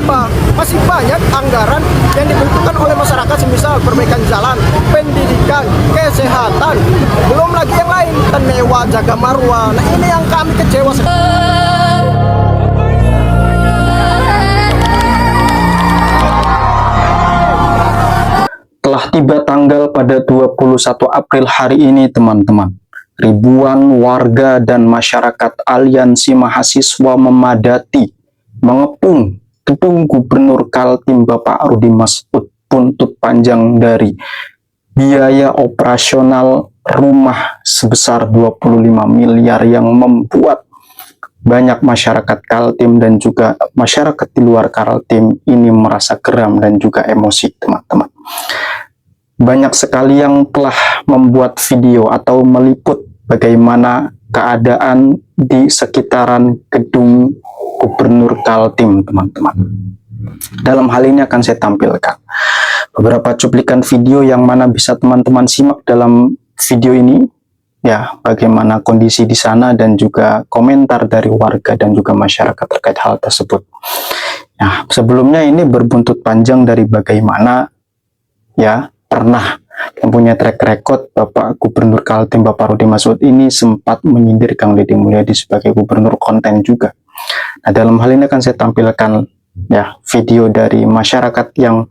apa? Masih banyak anggaran yang dibutuhkan oleh masyarakat, semisal perbaikan jalan, pendidikan, kesehatan, belum lagi yang lain, dan mewah, jaga marwah. Nah, ini yang kami kecewa sekali. Telah tiba tanggal pada 21 April hari ini, teman-teman. Ribuan warga dan masyarakat aliansi mahasiswa memadati, mengepung gedung Gubernur Kaltim Bapak Rudi Masud buntut panjang dari biaya operasional rumah sebesar 25 miliar yang membuat banyak masyarakat Kaltim dan juga masyarakat di luar Kaltim ini merasa geram dan juga emosi, teman-teman. Banyak sekali yang telah membuat video atau meliput bagaimana keadaan di sekitaran gedung Gubernur Kaltim, teman-teman. Dalam hal ini akan saya tampilkan beberapa cuplikan video yang mana bisa teman-teman simak dalam video ini, ya, bagaimana kondisi di sana dan juga komentar dari warga dan juga masyarakat terkait hal tersebut. Nah, sebelumnya ini berbuntut panjang dari bagaimana, ya, pernah mempunyai track record Bapak Gubernur Kaltim Bapak Rudi Masud ini sempat menyindir Kang Deddy Mulyadi sebagai gubernur konten juga. Nah, dalam hal ini akan saya tampilkan, ya, video dari masyarakat yang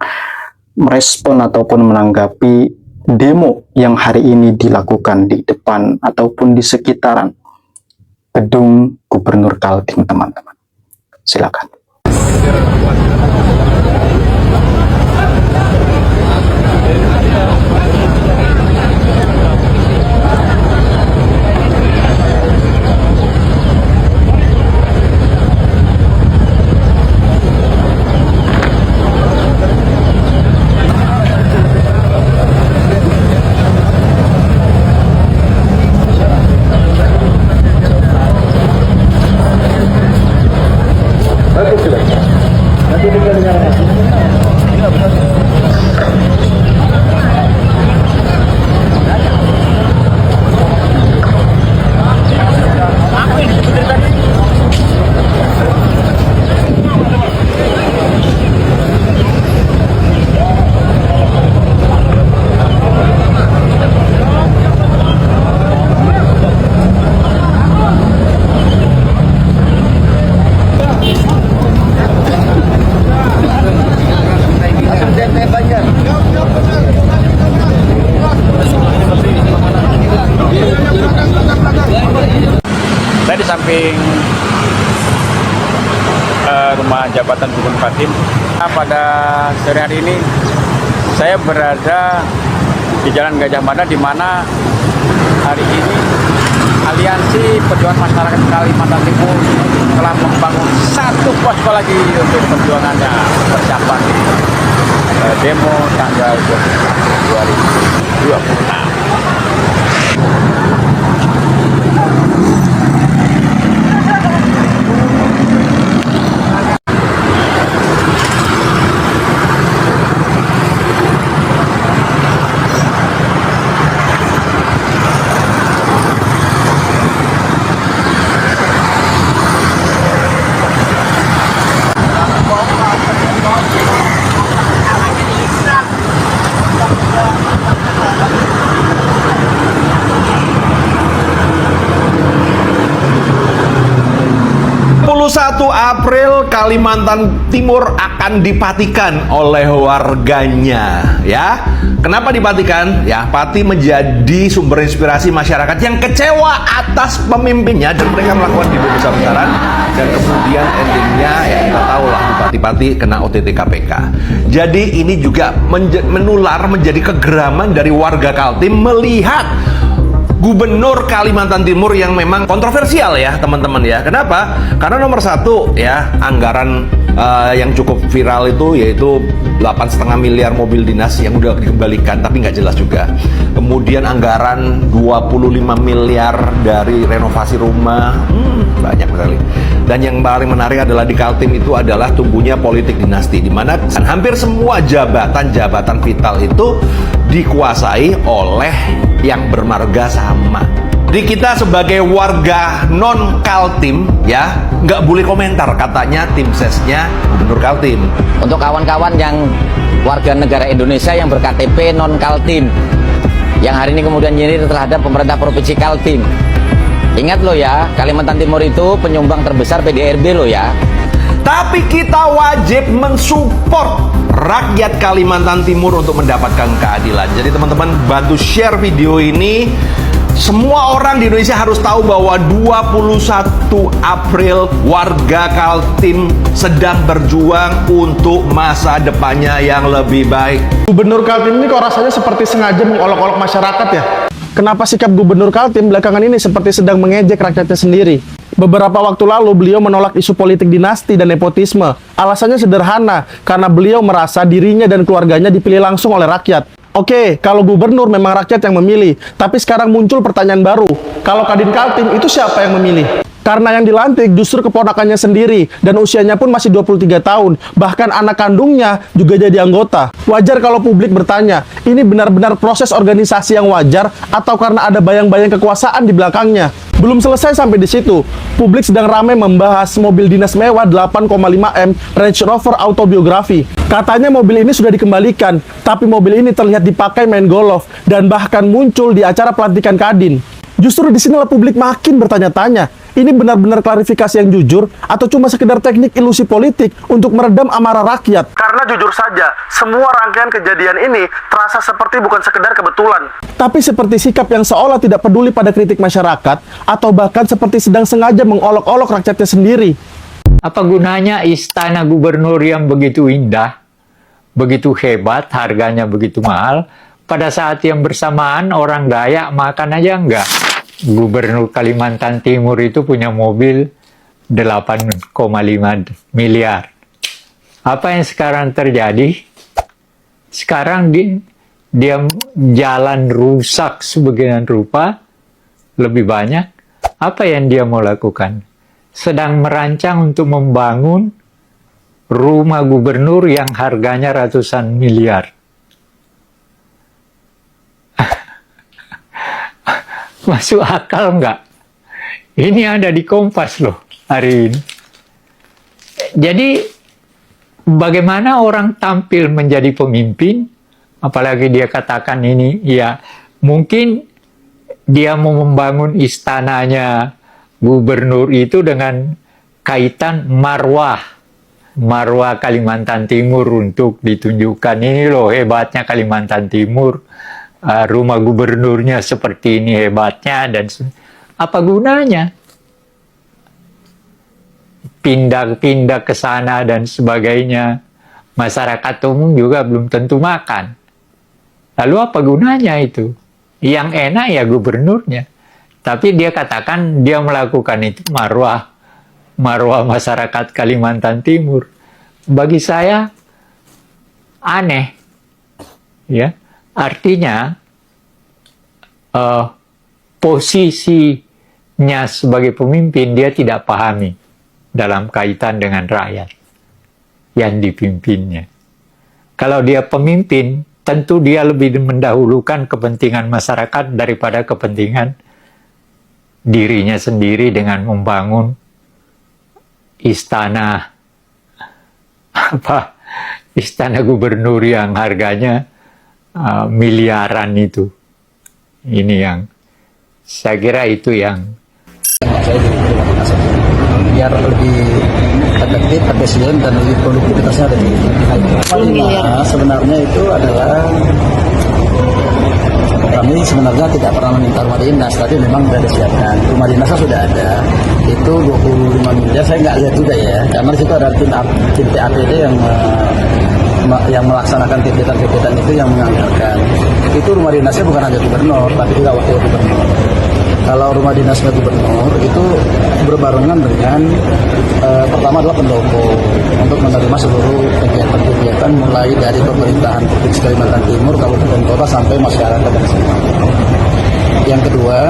merespon ataupun menanggapi demo yang hari ini dilakukan di depan ataupun di sekitaran gedung Gubernur Kaltim, teman-teman. Silakan. Saya di samping rumah jabatan Gubernur Kaltim. Pada sore hari ini saya berada di Jalan Gajah Mada, di mana hari ini Aliansi Perjuangan Masyarakat Kalimantan Timur telah membangun satu posko lagi untuk perjuangannya persiapan demo tanggal 2026. April Kalimantan Timur akan dipatikan oleh warganya, ya. Kenapa dipatikan? Ya, Pati menjadi sumber inspirasi masyarakat yang kecewa atas pemimpinnya dan mereka melakukan demo besar-besaran, dan kemudian endingnya ya kita tahu lah, Bupati Pati kena OTT KPK. Jadi ini juga menular menjadi kegeraman dari warga Kaltim melihat Gubernur Kalimantan Timur yang memang kontroversial, ya teman-teman, ya. Kenapa? Karena nomor satu, ya, anggaran yang cukup viral itu yaitu 8,5 miliar mobil dinas yang udah dikembalikan tapi nggak jelas juga. Kemudian anggaran 25 miliar dari renovasi rumah, banyak sekali. Dan yang paling menarik adalah di Kaltim itu adalah tumbuhnya politik dinasti, di mana hampir semua jabatan-jabatan vital itu dikuasai oleh yang bermarga sama. Jadi kita sebagai warga non Kaltim ya nggak boleh komentar, katanya tim sesnya Gubernur Kaltim. Untuk kawan-kawan yang warga negara Indonesia yang berKTP non Kaltim, yang hari ini kemudian nyinyir terhadap pemerintah Provinsi Kaltim, ingat lo ya, Kalimantan Timur itu penyumbang terbesar PDRB lo ya. Tapi kita wajib mensupport rakyat Kalimantan Timur untuk mendapatkan keadilan. Jadi teman-teman bantu share video ini. Semua orang di Indonesia harus tahu bahwa 21 April warga Kaltim sedang berjuang untuk masa depannya yang lebih baik. Gubernur Kaltim ini kok rasanya seperti sengaja mengolok-olok masyarakat ya? Kenapa sikap Gubernur Kaltim belakangan ini seperti sedang mengejek rakyatnya sendiri? Beberapa waktu lalu beliau menolak isu politik dinasti dan nepotisme. Alasannya sederhana, karena beliau merasa dirinya dan keluarganya dipilih langsung oleh rakyat. Oke, kalau gubernur memang rakyat yang memilih, tapi sekarang muncul pertanyaan baru. Kalau Kadin Kaltim itu siapa yang memilih? Karena yang dilantik justru keponakannya sendiri dan usianya pun masih 23 tahun. Bahkan anak kandungnya juga jadi anggota. Wajar kalau publik bertanya, ini benar-benar proses organisasi yang wajar atau karena ada bayang-bayang kekuasaan di belakangnya? Belum selesai sampai di situ. Publik sedang ramai membahas mobil dinas mewah 8,5M Range Rover Autobiography. Katanya mobil ini sudah dikembalikan, tapi mobil ini terlihat dipakai main golf dan bahkan muncul di acara pelantikan Kadin. Justru disinilah publik makin bertanya-tanya, ini benar-benar klarifikasi yang jujur atau cuma sekedar teknik ilusi politik untuk meredam amarah rakyat? Karena jujur saja, semua rangkaian kejadian ini terasa seperti bukan sekedar kebetulan. Tapi seperti sikap yang seolah tidak peduli pada kritik masyarakat, atau bahkan seperti sedang sengaja mengolok-olok rakyatnya sendiri. Apa gunanya istana gubernur yang begitu indah, begitu hebat, harganya begitu mahal, pada saat yang bersamaan orang Dayak makan aja enggak? Gubernur Kalimantan Timur itu punya mobil 8,5 miliar. Apa yang sekarang terjadi? Sekarang dia jalan rusak sebagian rupa, lebih banyak. Apa yang dia mau lakukan? Sedang merancang untuk membangun rumah gubernur yang harganya ratusan miliar. Masuk akal nggak? Ini ada di Kompas loh hari ini. Jadi bagaimana orang tampil menjadi pemimpin, apalagi dia katakan ini, ya mungkin dia mau membangun istananya gubernur itu dengan kaitan marwah Kalimantan Timur untuk ditunjukkan ini loh hebatnya Kalimantan Timur. Rumah gubernurnya seperti ini hebatnya, dan apa gunanya pindah-pindah ke sana dan sebagainya? Masyarakat umum juga belum tentu makan. Lalu apa gunanya itu? Yang enak ya gubernurnya, tapi dia katakan dia melakukan itu marwah masyarakat Kalimantan Timur. Bagi saya aneh, ya. Artinya posisinya sebagai pemimpin dia tidak pahami dalam kaitan dengan rakyat yang dipimpinnya. Kalau dia pemimpin, tentu dia lebih mendahulukan kepentingan masyarakat daripada kepentingan dirinya sendiri dengan membangun istana gubernur yang harganya miliaran itu. Ini yang saya kira itu yang biar lebih efektif presiden dan lebih produktivitasnya ada di sebenarnya itu adalah kami sebenarnya tidak pernah meminta rumah dinas, tapi memang sudah disiapkan. Rumah dinasnya sudah ada, itu 25 miliar. Saya nggak lihat juga ya, karena di situ ada tim TAPD yang melaksanakan kegiatan-kegiatan itu, yang menganggarkan. Itu rumah dinasnya bukan hanya gubernur, tapi juga wakil gubernur. Kalau rumah dinasnya gubernur itu berbarengan dengan pertama adalah pendopo untuk menerima seluruh kegiatan-kegiatan mulai dari pemerintahan Provinsi Kalimantan Timur, kabupaten kota sampai masyarakat dan semua. Yang kedua,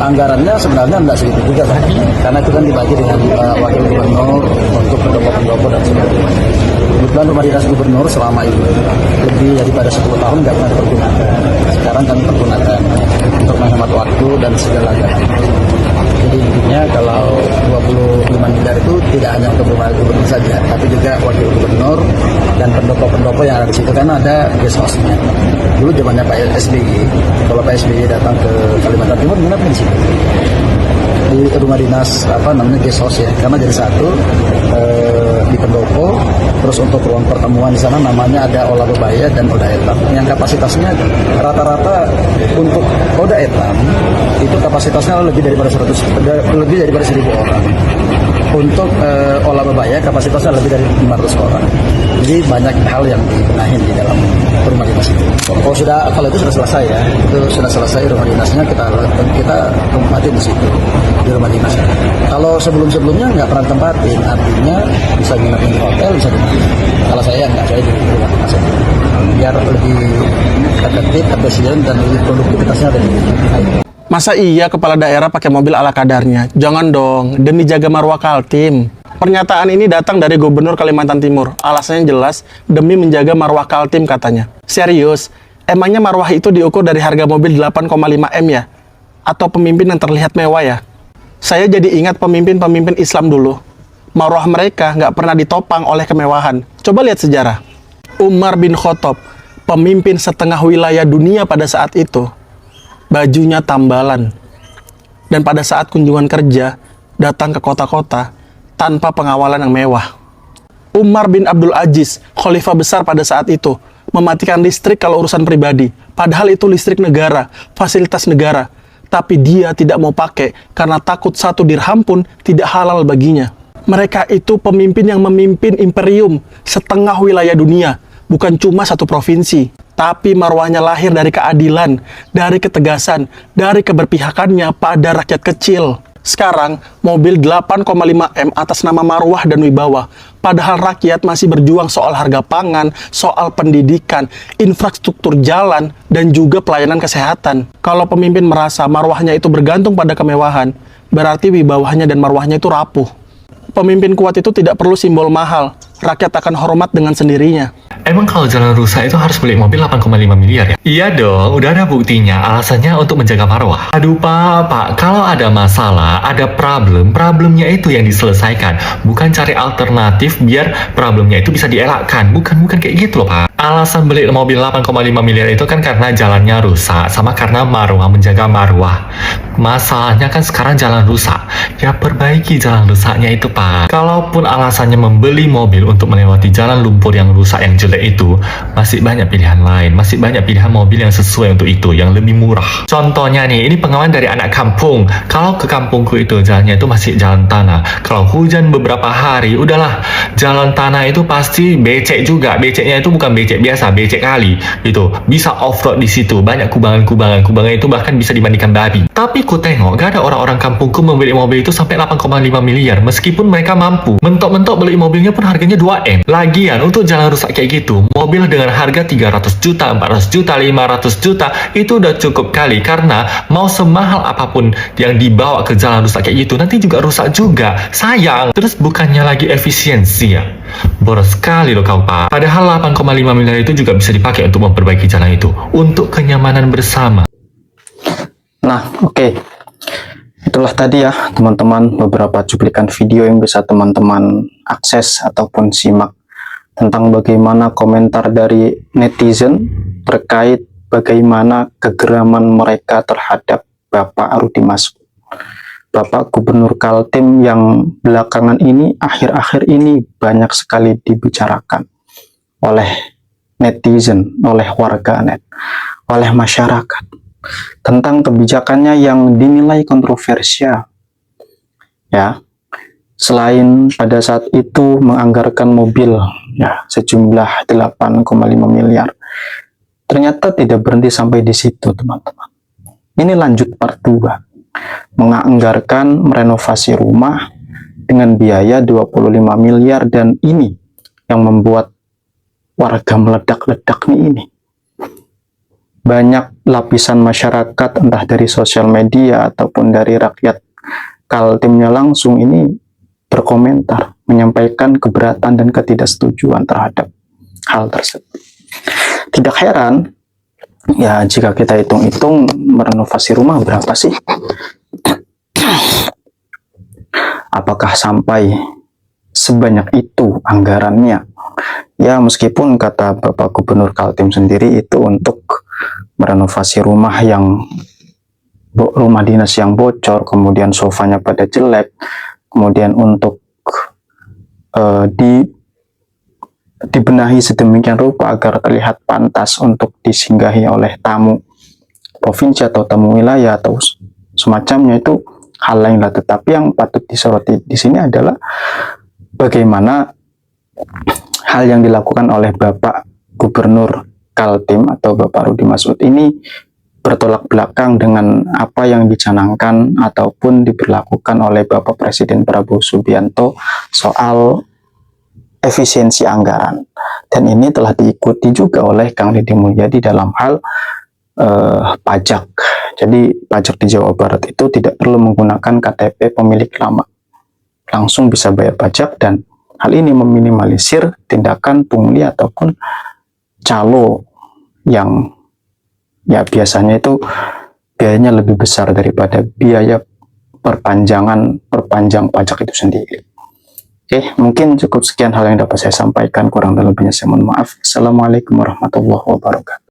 anggarannya sebenarnya tidak segitu juga kan, karena itu kan dibagi dengan wakil gubernur untuk pendopo-pendopo dan sebagainya. Kebetulan rumah dinas gubernur selama ini lebih daripada 10 tahun nggak pernah dipergunakan. sekarang kami pergunakan untuk menghemat waktu dan segalanya. Jadi intinya kalau 25 miliar itu tidak hanya untuk gubernur saja, tapi juga wakil gubernur dan pendopo-pendopo yang ada di situ, karena ada guest house-nya. Dulu zamannya Pak SBY, kalau Pak SBY datang ke Kalimantan Timur, menginap di situ di rumah dinas guest house ya, karena jadi satu di pendopo. Terus untuk ruang pertemuan di sana namanya ada Olah Bebaya dan Oda Etam yang kapasitasnya rata-rata untuk Oda Etam itu kapasitasnya lebih daripada 100 orang. Untuk Olah Bebaya kapasitasnya lebih dari 500 orang. Jadi banyak hal yang dibenahin di dalam rumah dinas itu. Kalau itu sudah selesai ya, itu sudah selesai rumah dinasnya, kita tempatin di situ di rumah dinas. Kalau sebelumnya nggak pernah tempatin, artinya bisa nginep di hotel, bisa di mana. Kalau saya nggak, saya di rumah dinas aja. Biar lebih efektif, efisien dan lebih produktivitasnya ada di sini. Masa iya kepala daerah pakai mobil ala kadarnya? Jangan dong, demi jaga marwah Kaltim. Pernyataan ini datang dari Gubernur Kalimantan Timur. Alasannya jelas, demi menjaga marwah Kaltim katanya. Serius, emangnya marwah itu diukur dari harga mobil 8,5 M ya? Atau pemimpin yang terlihat mewah ya? Saya jadi ingat pemimpin-pemimpin Islam dulu. Marwah mereka nggak pernah ditopang oleh kemewahan. Coba lihat sejarah. Umar bin Khattab, pemimpin setengah wilayah dunia pada saat itu, bajunya tambalan. Dan pada saat kunjungan kerja, datang ke kota-kota tanpa pengawalan yang mewah. Umar bin Abdul Aziz, khalifah besar pada saat itu, mematikan listrik kalau urusan pribadi. Padahal itu listrik negara, fasilitas negara. Tapi dia tidak mau pakai karena takut 1 dirham pun tidak halal baginya. Mereka itu pemimpin yang memimpin imperium setengah wilayah dunia, bukan cuma 1 provinsi. Tapi marwahnya lahir dari keadilan, dari ketegasan, dari keberpihakannya pada rakyat kecil. Sekarang, mobil 8,5 M atas nama marwah dan wibawa. Padahal rakyat masih berjuang soal harga pangan, soal pendidikan, infrastruktur jalan, dan juga pelayanan kesehatan. Kalau pemimpin merasa marwahnya itu bergantung pada kemewahan, berarti wibawahnya dan marwahnya itu rapuh. Pemimpin kuat itu tidak perlu simbol mahal. Rakyat akan hormat dengan sendirinya. Emang kalau jalan rusak itu harus beli mobil 8,5 miliar ya? Iya dong, udah ada buktinya. Alasannya untuk menjaga marwah. Aduh pak, kalau ada masalah, ada problemnya itu yang diselesaikan. Bukan cari alternatif biar problemnya itu bisa dielakkan. Bukan kayak gitu loh pak. Alasan beli mobil 8,5 miliar itu kan karena jalannya rusak, sama karena marwah, menjaga marwah. Masalahnya kan sekarang jalan rusak. Ya perbaiki jalan rusaknya itu pak. Kalaupun alasannya membeli mobil untuk melewati jalan lumpur yang rusak yang jelek itu, masih banyak pilihan lain, masih banyak pilihan mobil yang sesuai untuk itu, yang lebih murah. Contohnya nih, ini pengalaman dari anak kampung. Kalau ke kampungku itu jalannya itu masih jalan tanah. Kalau hujan beberapa hari, udahlah, jalan tanah itu pasti becek juga. Beceknya itu bukan becek biasa, becek kali. Itu bisa off-road di situ, banyak kubangan itu bahkan bisa dimandikan babi. Tapi ku tengok gak ada orang-orang kampungku membeli mobil itu sampai 8,5 miliar, meskipun mereka mampu. Mentok-mentok beli mobilnya pun harganya 2M. Lagian untuk jalan rusak kayak gitu, mobil dengan harga 300 juta, 400 juta, 500 juta itu udah cukup kali, karena mau semahal apapun yang dibawa ke jalan rusak kayak gitu nanti juga rusak juga. Sayang. Terus bukannya lagi efisiensi ya? Boros sekali loh kau pak. Padahal 8,5 miliar itu juga bisa dipakai untuk memperbaiki jalan itu, untuk kenyamanan bersama. Nah, oke. Itulah tadi ya, teman-teman, beberapa cuplikan video yang bisa teman-teman akses ataupun simak tentang bagaimana komentar dari netizen terkait bagaimana kegeraman mereka terhadap Bapak Rudi Masud, Bapak Gubernur Kaltim yang belakangan ini, akhir-akhir ini banyak sekali dibicarakan oleh netizen, oleh warganet, oleh masyarakat tentang kebijakannya yang dinilai kontroversial. Ya, selain pada saat itu menganggarkan mobil ya sejumlah 8,5 miliar, ternyata tidak berhenti sampai di situ, teman-teman. Ini lanjut part 2, menganggarkan merenovasi rumah dengan biaya 25 miliar, dan ini yang membuat warga meledak-ledak nih ini. Banyak lapisan masyarakat, entah dari sosial media ataupun dari rakyat Kaltimnya langsung, ini berkomentar, menyampaikan keberatan dan ketidaksetujuan terhadap hal tersebut. Tidak heran Ya, jika kita hitung-hitung merenovasi rumah berapa sih? Apakah sampai sebanyak itu anggarannya? Ya, meskipun kata Bapak Gubernur Kaltim sendiri itu untuk merenovasi rumah dinas yang bocor, kemudian sofanya pada jelek, kemudian untuk dibenahi sedemikian rupa agar terlihat pantas untuk disinggahi oleh tamu provinsi atau tamu wilayah atau semacamnya, itu hal lain lah. Tetapi yang patut disoroti di sini adalah bagaimana hal yang dilakukan oleh Bapak Gubernur Kaltim atau Bapak Rudi Masud ini bertolak belakang dengan apa yang dicanangkan ataupun diberlakukan oleh Bapak Presiden Prabowo Subianto soal efisiensi anggaran. Dan ini telah diikuti juga oleh Kang Deddy Mulyadi dalam hal pajak. Jadi pajak di Jawa Barat itu tidak perlu menggunakan KTP pemilik lama, langsung bisa bayar pajak, dan hal ini meminimalisir tindakan pungli ataupun calo yang ya biasanya itu biayanya lebih besar daripada biaya perpanjang pajak itu sendiri. Oke, mungkin cukup sekian hal yang dapat saya sampaikan, kurang dan lebihnya saya mohon maaf. Assalamualaikum warahmatullahi wabarakatuh.